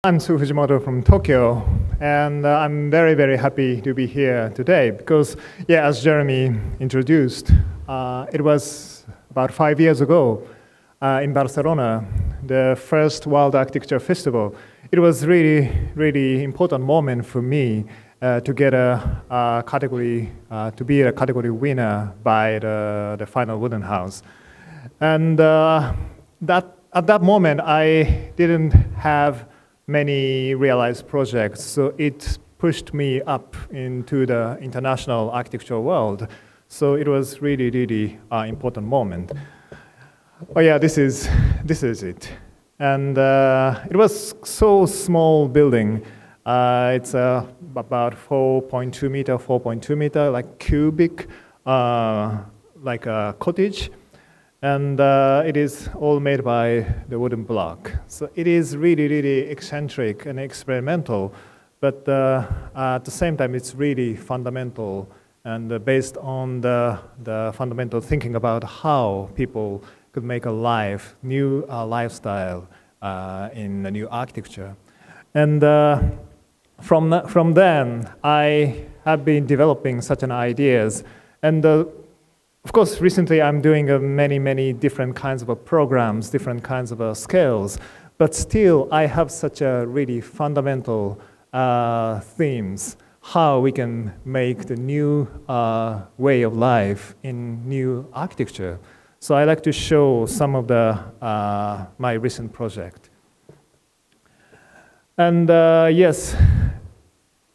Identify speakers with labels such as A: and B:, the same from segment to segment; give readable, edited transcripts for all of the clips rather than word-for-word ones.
A: I'm Sou Fujimoto from Tokyo, and I'm very, very happy to be here today because, yeah, as Jeremy introduced, it was about 5 years ago in Barcelona, the first World Architecture Festival. It was really, really important moment for me to get a category, to be a category winner by the final Wooden House. And at that moment, I didn't have many realized projects, so it pushed me up into the international architecture world. So it was really, really important moment. Oh yeah, this is it. And it was so small building. It's about 4.2 meter, like cubic, like a cottage. And it is all made by the wooden block. So it is really, really eccentric and experimental, but at the same time, it's really fundamental and based on the fundamental thinking about how people could make a new lifestyle in a new architecture. And from then, I have been developing such an ideas. And of course, recently I'm doing many different kinds of programs, different kinds of scales, but still I have such a really fundamental themes, how we can make the new way of life in new architecture. So I like to show some of my recent project. And yes,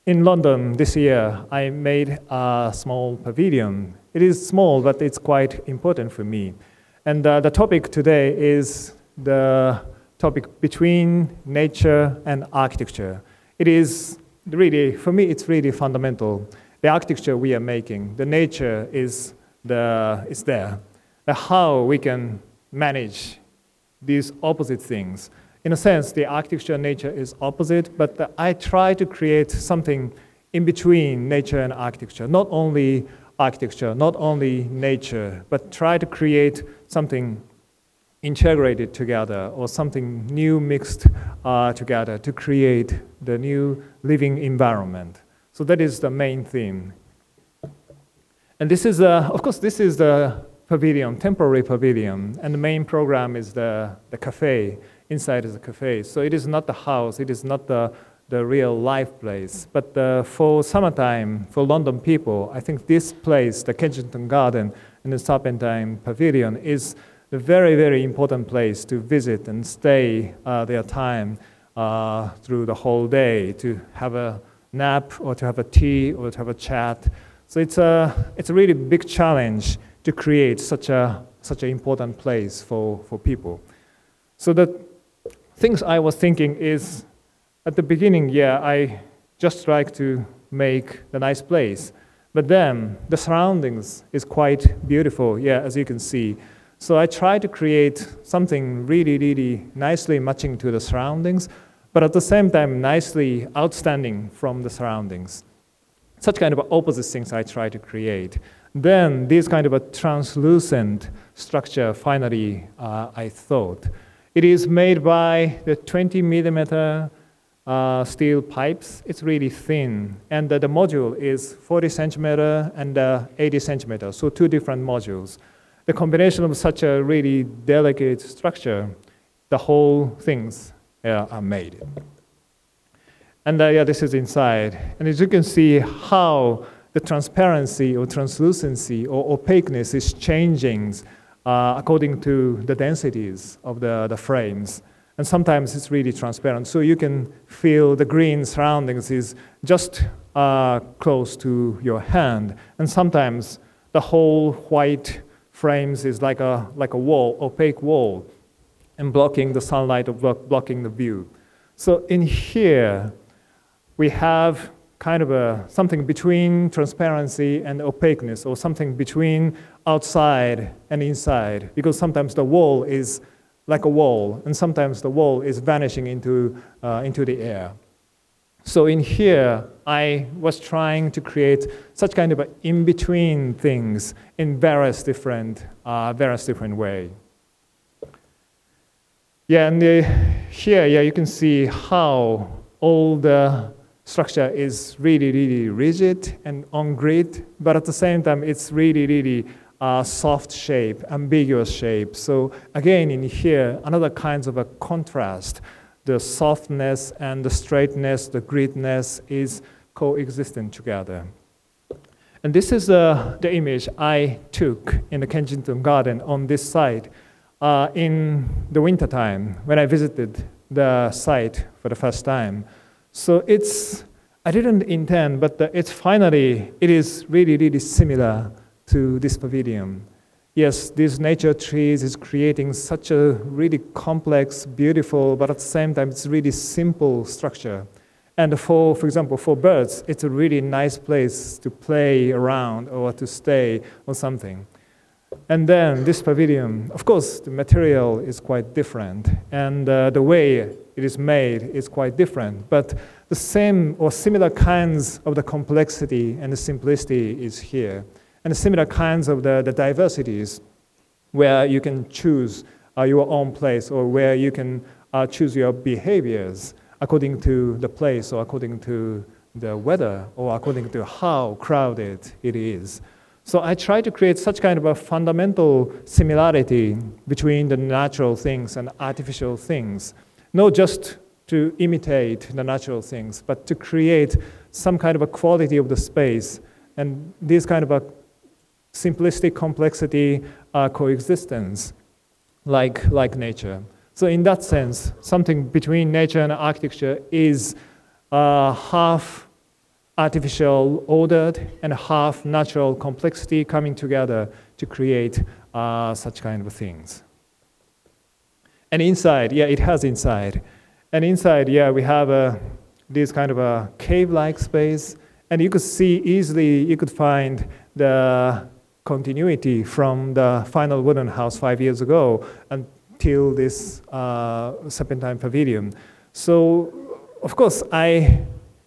A: in London this year, I made a small pavilion. It is small, but it's quite important for me. And the topic today is the topic between nature and architecture. It is really, for me, it's really fundamental. The architecture we are making, the nature is there. How we can manage these opposite things. In a sense, the architecture and nature is opposite, but I try to create something in between nature and architecture, not only architecture, not only nature, but try to create something integrated together or something new mixed together to create the new living environment. So that is the main theme. And this is, of course, this is the pavilion, temporary pavilion, and the main program is the cafe. Inside is a cafe. So it is not the house, it is not the real life place. But for summertime, for London people, I think this place, the Kensington Garden and the Serpentine Pavilion, is a very, very important place to visit and stay their time through the whole day, to have a nap or to have a tea or to have a chat. So it's a really big challenge to create such an important place for people. So the things I was thinking is, at the beginning, yeah, I just like to make a nice place. But then the surroundings is quite beautiful, yeah, as you can see. So I try to create something really, really nicely matching to the surroundings, but at the same time, nicely outstanding from the surroundings. Such kind of opposite things I try to create. Then this kind of a translucent structure, finally, I thought. It is made by the 20 millimeter steel pipes. It's really thin. And the module is 40 centimeter and 80 centimeter, so two different modules. The combination of such a really delicate structure, the whole things are made. And yeah, this is inside. And as you can see how the transparency or translucency or opaqueness is changing according to the densities of the frames. And sometimes it's really transparent. So you can feel the green surroundings is just close to your hand. And sometimes the whole white frames is like a wall, opaque wall, and blocking the sunlight or blocking the view. So in here, we have kind of something between transparency and opaqueness, or something between outside and inside, because sometimes the wall is like a wall, and sometimes the wall is vanishing into the air. So in here, I was trying to create such kind of in-between things in various different ways. Yeah, and here, yeah, you can see how all the structure is really, really rigid and on grid, but at the same time, it's really, really soft shape, ambiguous shape. So again, in here, another kinds of a contrast. The softness and the straightness, the gridness is coexistent together. And this is the image I took in the Kensington Garden on this site in the wintertime when I visited the site for the first time. So I didn't intend, but it is really, really similar to this pavilion. Yes, these nature trees is creating such a really complex, beautiful, but at the same time, it's really simple structure. And for example, for birds, it's a really nice place to play around or to stay or something. And then this pavilion, of course, the material is quite different, and the way it is made is quite different. But the same or similar kinds of the complexity and the simplicity is here. And the similar kinds of the diversities where you can choose your own place or where you can choose your behaviors according to the place or according to the weather or according to how crowded it is. So I try to create such kind of a fundamental similarity between the natural things and artificial things, not just to imitate the natural things, but to create some kind of a quality of the space and this kind of a simplistic complexity coexistence like nature. So in that sense, something between nature and architecture is half artificial ordered and half natural complexity coming together to create such kind of things. And inside, yeah, it has inside. And inside, yeah, we have this kind of a cave-like space. And you could see easily, you could find the continuity from the final wooden house 5 years ago until this Serpentine Pavilion. So, of course, I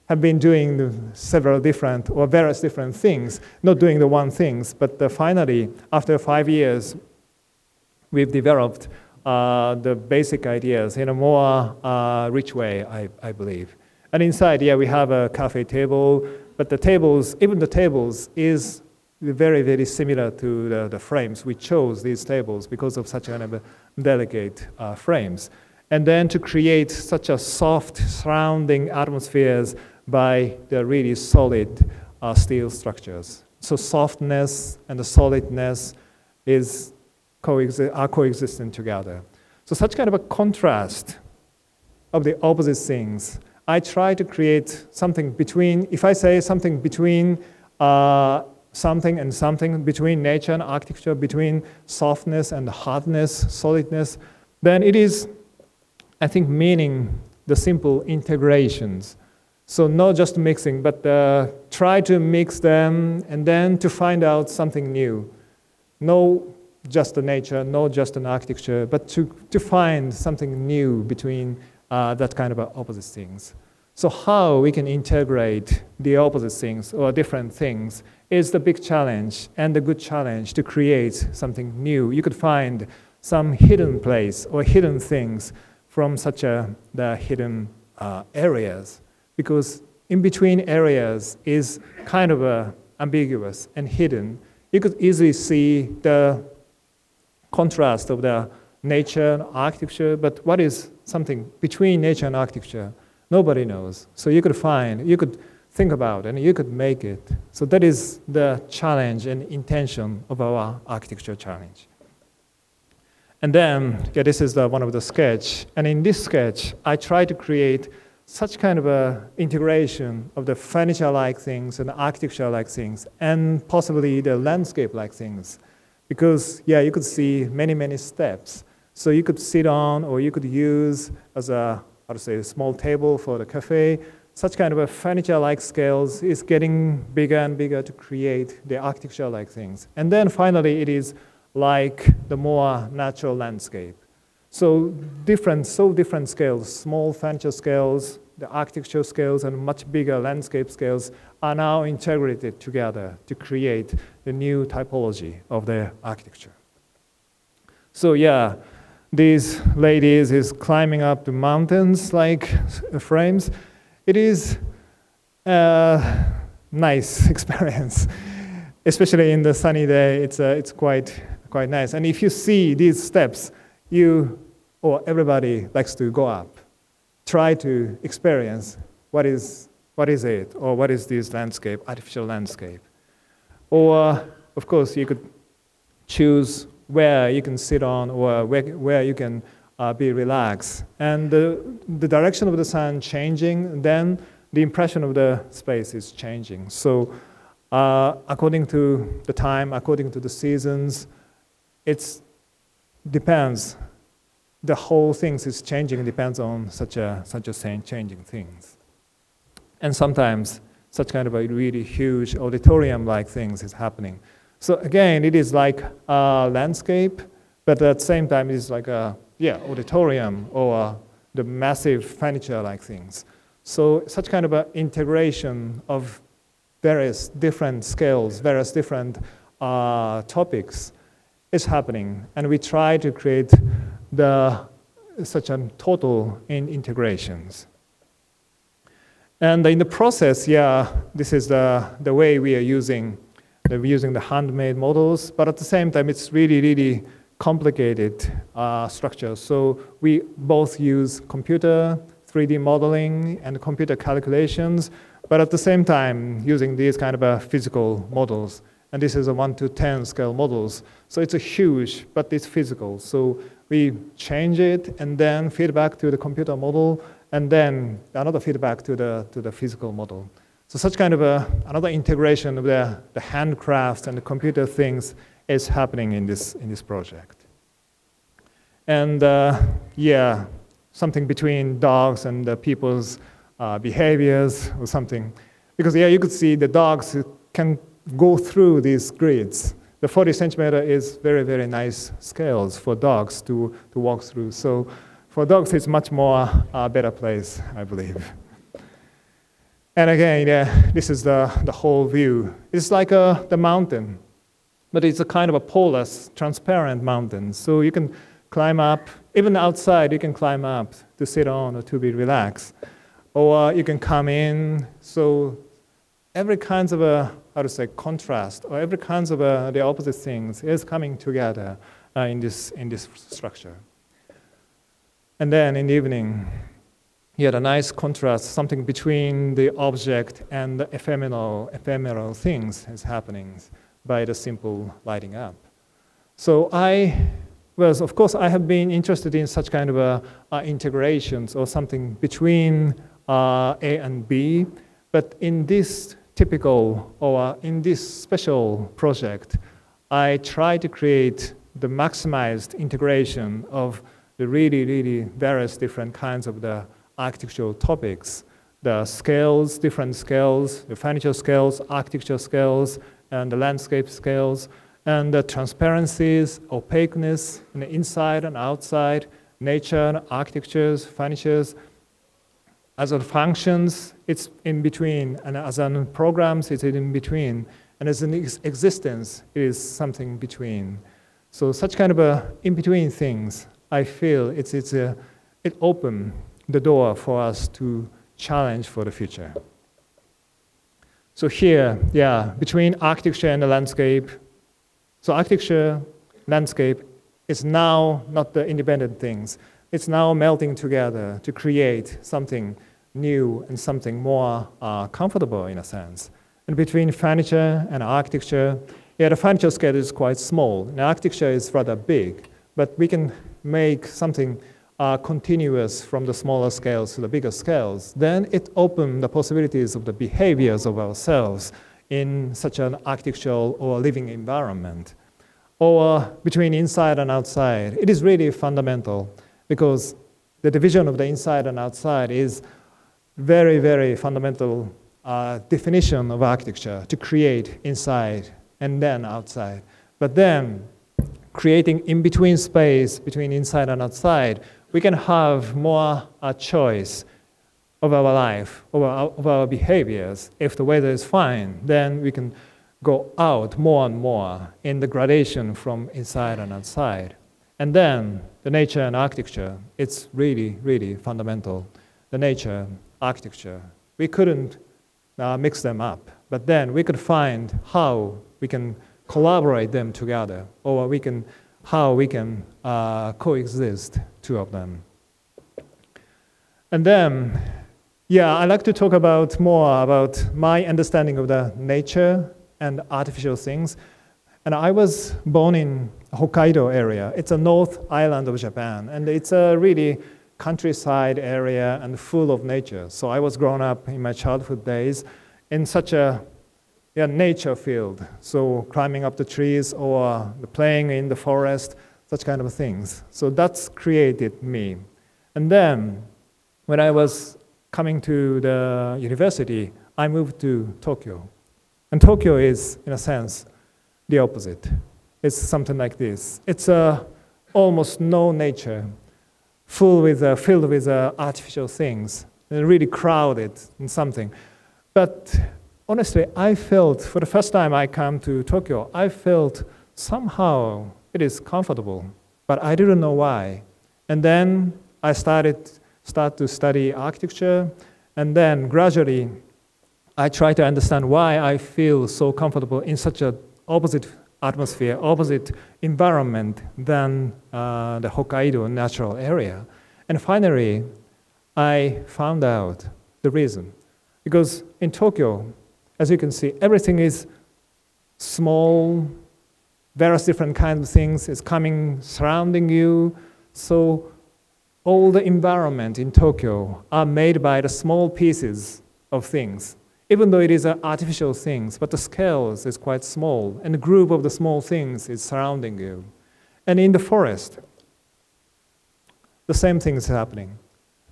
A: have been doing several different or various different things, not doing the one things, but finally, after 5 years, we've developed the basic ideas in a more rich way, I believe. And inside, yeah, we have a cafe table, but the tables, even the tables, is very, very similar to the frames. We chose these tables because of such kind of delicate frames. And then to create such a soft surrounding atmospheres by the really solid steel structures. So softness and the solidness are coexistent together. So such kind of a contrast of the opposite things. I try to create something between, if I say something between something and something, between nature and architecture, between softness and hardness, solidness, then it is, I think, meaning the simple integrations. So not just mixing, but try to mix them and then to find out something new. No just the nature, not just an architecture, but to find something new between that kind of opposite things. So how we can integrate the opposite things or different things is the big challenge and the good challenge to create something new. You could find some hidden place or hidden things from such the hidden areas, because in between areas is kind of ambiguous and hidden. You could easily see the contrast of the nature and architecture, but what is something between nature and architecture? Nobody knows. So you could find, you could think about, and you could make it. So that is the challenge and intention of our architecture challenge. And then, yeah, this is one of the sketch. And in this sketch, I try to create such kind of a integration of the furniture-like things and architecture-like things, and possibly the landscape-like things. Because, yeah, you could see many, many steps. So you could sit on, or you could use as a, how to say, a small table for the cafe. Such kind of a furniture-like scales is getting bigger and bigger to create the architecture-like things. And then finally, it is like the more natural landscape. So different scales, small furniture scales, the architecture scales, and much bigger landscape scales are now integrated together to create the new typology of the architecture. So yeah, these ladies is climbing up the mountains like frames. It is a nice experience, especially in the sunny day. It's quite nice. And if you see these steps, you or everybody likes to go up, try to experience what is it, or what is this landscape, artificial landscape. Or, of course, you could choose where you can sit on, or where you can be relaxed. And the direction of the sun changing, then the impression of the space is changing. So according to the time, according to the seasons, it depends. The whole thing is changing. It depends on such a changing things. And sometimes such kind of a really huge auditorium-like things is happening. So again, it is like a landscape, but at the same time, it is like a auditorium or the massive furniture-like things. So such kind of an integration of various different scales, various different topics is happening, and we try to create such a total in integrations. And in the process, this is the way we are using. We're using the handmade models, but at the same time, it's really, really complicated structure. So we both use computer 3D modeling and computer calculations, but at the same time, using these kind of physical models. And this is a 1:10 scale models. So it's a huge, but it's physical. So we change it and then feedback to the computer model, and then another feedback to the physical model. So such kind of another integration of the handcraft and the computer things is happening in this project. And something between dogs and the people's behaviors or something. Because you could see the dogs can go through these grids. The 40 centimeter is very, very nice scales for dogs to walk through. So for dogs, it's much more a better place, I believe. And again, this is the whole view. It's like the mountain, but it's a kind of a porous, transparent mountain. So you can climb up, even outside, you can climb up to sit on or to be relaxed. Or you can come in. So every kinds of contrast, or every kinds of the opposite things is coming together in this structure. And then in the evening, you had a nice contrast, something between the object and the ephemeral things is happening by the simple lighting up. So of course, I have been interested in such kind of integrations or something between A and B, but in this typical or in this special project, I try to create the maximized integration of the really, really various different kinds of the architectural topics, the scales, different scales, the furniture scales, architecture scales, and the landscape scales, and the transparencies, opaqueness, and the inside and outside, nature, architectures, furnitures. As on functions, it's in between, and as on programs, it's in between, and as an existence, it is something between. So such kind of in-between things, I feel it opened the door for us to challenge for the future. So here, between architecture and the landscape. So architecture, landscape is now not the independent things. It's now melting together to create something new and something more comfortable in a sense. And between furniture and architecture, the furniture scale is quite small, and architecture is rather big, but we can make something continuous from the smaller scales to the bigger scales. Then it opens the possibilities of the behaviors of ourselves in such an architectural or living environment. Or between inside and outside, it is really fundamental, because the division of the inside and outside is very, very fundamental definition of architecture, to create inside and then outside. But then, creating in-between space between inside and outside, we can have more choice of our life, of our behaviors. If the weather is fine, then we can go out more and more in the gradation from inside and outside. And then the nature and architecture, it's really, really fundamental. The nature, architecture, we couldn't mix them up. But then we could find how we can collaborate them together, or how we can coexist, two of them. And then, yeah, I'd like to talk more about my understanding of the nature and artificial things. And I was born in Hokkaido area. It's a north island of Japan, and it's a really countryside area and full of nature. So I was grown up in my childhood days in such a nature field. So climbing up the trees or playing in the forest, such kind of things. So that's created me. And then when I was coming to the university, I moved to Tokyo. And Tokyo is, in a sense, the opposite. It's something like this. It's almost no nature, filled with artificial things, and really crowded and something. But honestly, I felt, for the first time I come to Tokyo, I felt somehow it is comfortable, but I didn't know why. And then I start to study architecture, and then gradually I try to understand why I feel so comfortable in such an opposite atmosphere, opposite environment than the Hokkaido natural area. And finally, I found out the reason. Because in Tokyo, as you can see, everything is small, various different kinds of things is coming, surrounding you. So all the environment in Tokyo are made by the small pieces of things. Even though it is artificial things, but the scale is quite small, and the group of the small things is surrounding you. And in the forest, the same thing is happening.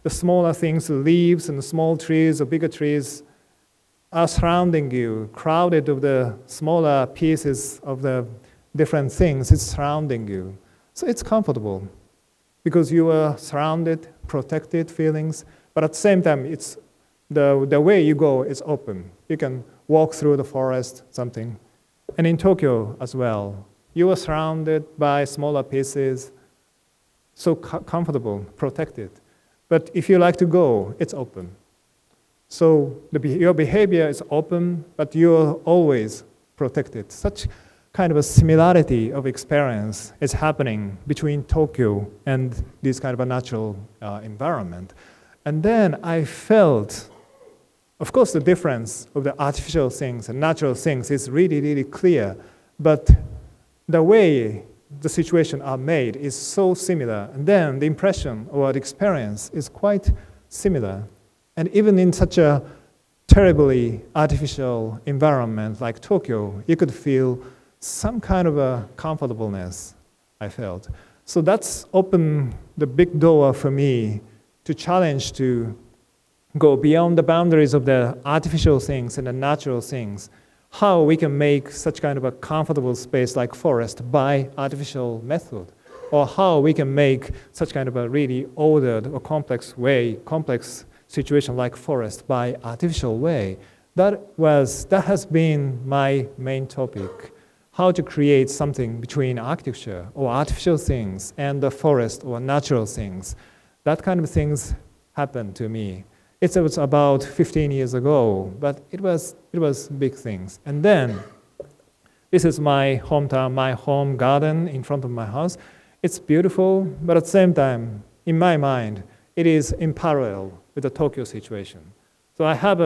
A: The smaller things, the leaves and the small trees or bigger trees are surrounding you, crowded of the smaller pieces of the different things, it's surrounding you. So it's comfortable because you are surrounded, protected feelings, but at the same time, it's the way you go is open. You can walk through the forest, something. And in Tokyo as well, you are surrounded by smaller pieces, so comfortable, protected. But if you like to go, it's open. So your behavior is open, but you're always protected. Such kind of a similarity of experience is happening between Tokyo and this kind of a natural environment. And then I felt, of course, the difference of the artificial things and natural things is really, really clear. But the way the situations are made is so similar. And then the impression or the experience is quite similar. And even in such a terribly artificial environment like Tokyo, you could feel some kind of a comfortableness, I felt. So that's opened the big door for me to challenge to go beyond the boundaries of the artificial things and the natural things, how we can make such kind of a comfortable space like forest by artificial method, or how we can make such kind of a really ordered or complex situation like forest by artificial way. That has been my main topic, how to create something between architecture or artificial things and the forest or natural things. That kind of things happened to me. It was about 15 years ago, but it was big things. And then, this is my hometown, my home garden in front of my house. It's beautiful, but at the same time, in my mind, it is in parallel with the Tokyo situation. So I have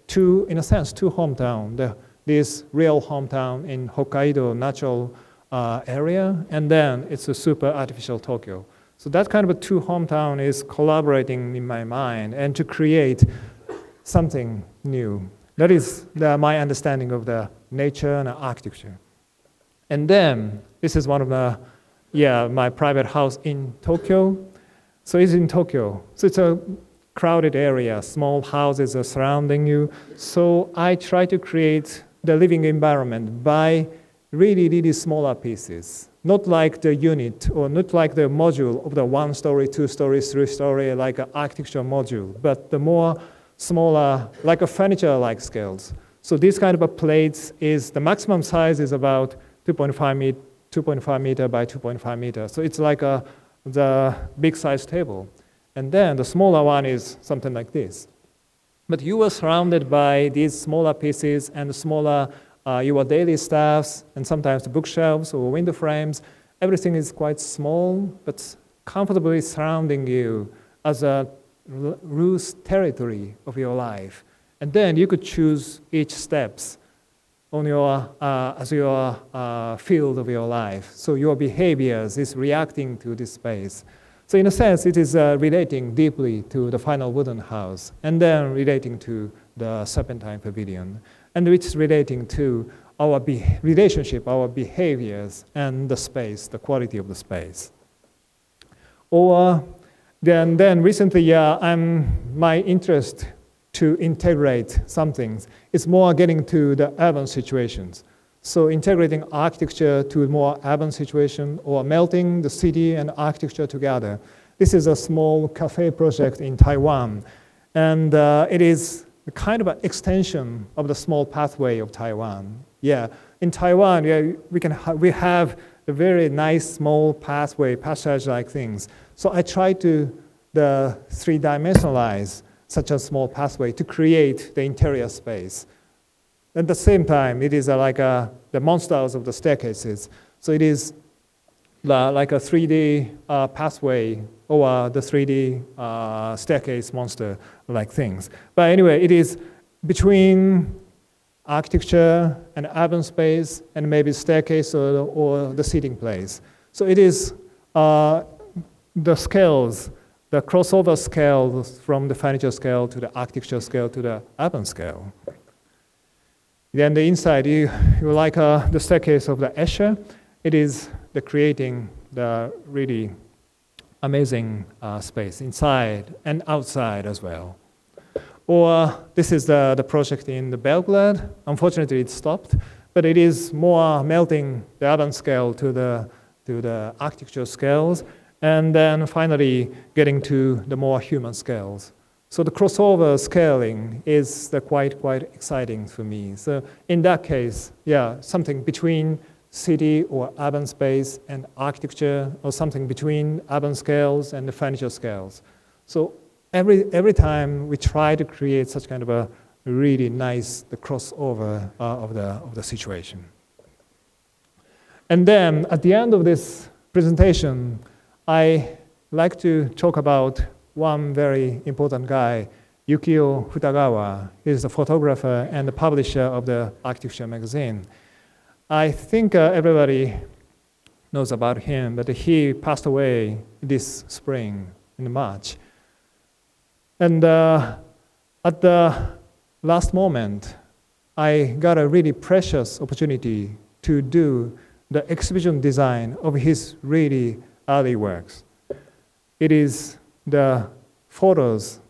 A: two hometowns. This real hometown in Hokkaido natural area, and then it's a super artificial Tokyo. So that kind of a two hometown is collaborating in my mind and to create something new. That is my understanding of the nature and architecture. And then this is one of my private house in Tokyo. So it's in Tokyo. So it's a crowded area, small houses are surrounding you. So I try to create the living environment by really, really smaller pieces. Not like the unit or not like the module of the 1 story, 2 stories, 3 story, like an architecture module, but the more smaller, like a furniture-like scales. So this kind of a plates is, the maximum size is about 2.5 2.5 meter by 2.5 meter. So it's like the big size table. And then the smaller one is something like this. But you were surrounded by these smaller pieces and smaller your daily staffs and sometimes the bookshelves or window frames. Everything is quite small, but comfortably surrounding you as a loose territory of your life. And then you could choose each steps on your, as your field of your life. So your behaviors is reacting to this space. So in a sense, it is relating deeply to the final wooden house, and then relating to the serpentine pavilion, and which is relating to our relationship, our behaviors, and the space, the quality of the space. Or then recently, my interest to integrate some things is more getting to the urban situations. So integrating architecture to a more urban situation or melting the city and architecture together. This is a small cafe project in Taiwan. And it is kind of an extension of the small pathway of Taiwan. Yeah, in Taiwan, we have a very nice small pathway, passage-like things. So I try to three-dimensionalize such a small pathway to create the interior space. At the same time, it is like the monsters of the staircases. So it is like a 3D pathway or the 3D staircase monster-like things. But anyway, it is between architecture and urban space and maybe staircase or the seating place. So it is the scales, the crossover scales from the furniture scale to the architecture scale to the urban scale. Then the inside, you like the staircase of the Escher. It is the creating the really amazing space inside and outside as well. Or this is the project in the Belgrade. Unfortunately, it stopped, but it is more melting the urban scale to the architecture scales, and then finally getting to the more human scales. So the crossover scaling is quite exciting for me. So in that case, yeah, something between city or urban space and architecture, or something between urban scales and the furniture scales. So every time we try to create such kind of a really nice crossover of the situation. And then at the end of this presentation, I like to talk about one very important guy, Yukio Futagawa. He's the photographer and the publisher of the architecture magazine. I think everybody knows about him, but he passed away this spring in March. And at the last moment, I got a really precious opportunity to do the exhibition design of his really early works. It is the photos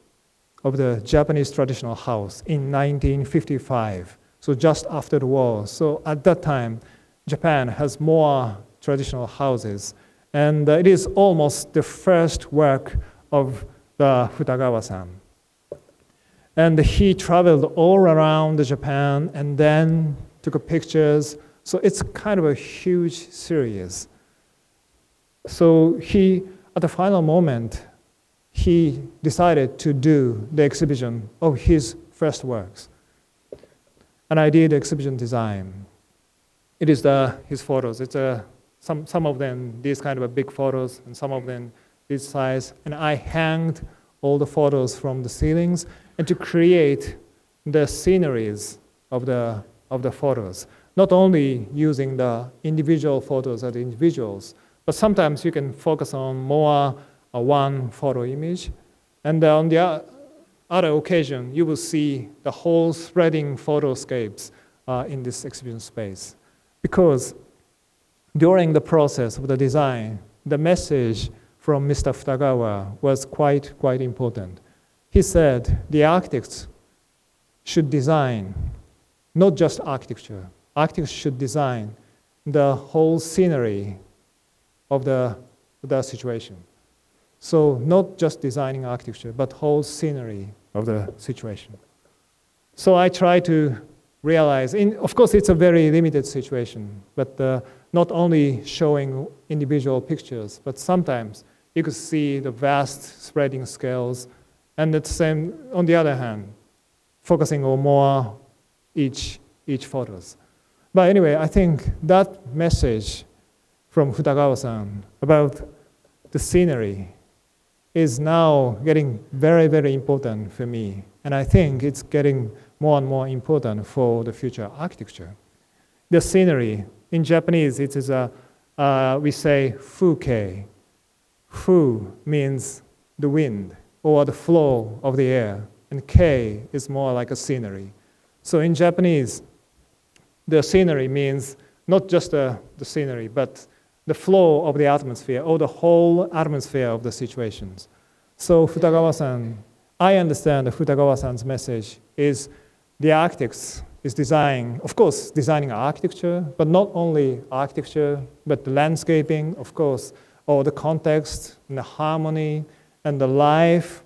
A: of the Japanese traditional house in 1955, so just after the war. So at that time, Japan has more traditional houses, and it is almost the first work of the Futagawa-san. And he traveled all around Japan and then took pictures. So it's kind of a huge series. So at the final moment, he decided to do the exhibition of his first works. And I did exhibition design. It is his photos. It's some of them, these kind of big photos, and some of them this size. And I hanged all the photos from the ceilings and to create the sceneries of the photos. Not only using the individual photos as individuals, but sometimes you can focus on more one photo image. And on the other occasion, you will see the whole spreading photoscapes in this exhibition space. Because during the process of the design, the message from Mr. Futagawa was quite important. He said the architects should design not just architecture. Architects should design the whole scenery of the situation. So not just designing architecture, but whole scenery of the situation. So I try to realize, of course, it's a very limited situation, but not only showing individual pictures, but sometimes you could see the vast spreading scales, and at the same, on the other hand, focusing on more each photos. But anyway, I think that message from Futagawa-san about the scenery is now getting very, very important for me. And I think it's getting more and more important for the future architecture. The scenery, in Japanese, it is we say fukei. Fu means the wind or the flow of the air, and kei is more like a scenery. So in Japanese, the scenery means not just the scenery, but the flow of the atmosphere or the whole atmosphere of the situations. So Futagawa-san, I understand that Futagawa-san's message is the architects is designing, of course, designing architecture, but not only architecture, but the landscaping, of course, or the context and the harmony and the life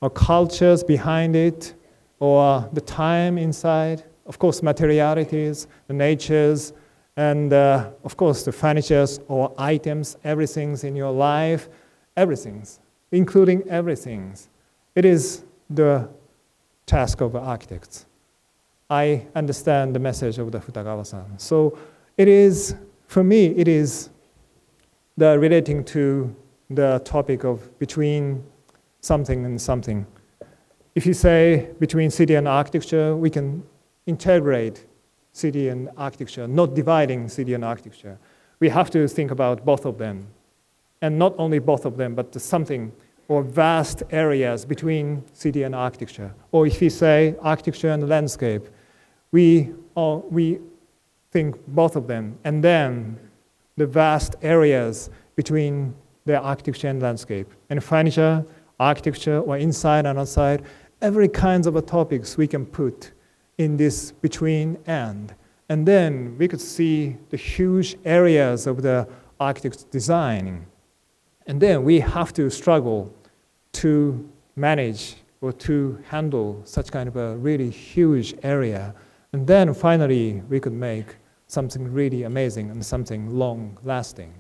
A: or cultures behind it, or the time inside, of course, materialities, the natures, and of course, the furnitures or items, everything's in your life, everything's, including everything's. It is the task of architects. I understand the message of the Futagawa-san. So it is, for me, it is the relating to the topic of between something and something. If you say between city and architecture, we can integrate city and architecture, not dividing city and architecture. We have to think about both of them. And not only both of them, but something or vast areas between city and architecture. Or if you say architecture and landscape, we think both of them. And then the vast areas between the architecture and landscape. And furniture, architecture, or inside and outside, every kinds of topics we can put in this between and. And then we could see the huge areas of the architect's design. And then we have to struggle to manage or to handle such kind of a really huge area. And then finally, we could make something really amazing and something long-lasting.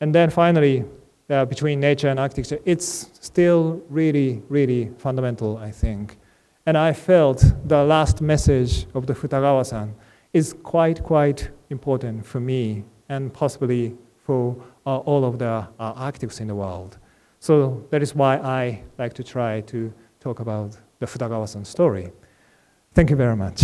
A: And then finally, between nature and architecture, it's still really, really fundamental, I think. And I felt the last message of the Futagawa-san is quite important for me and possibly for all of the architects in the world. So that is why I like to try to talk about the Futagawa-san story. Thank you very much.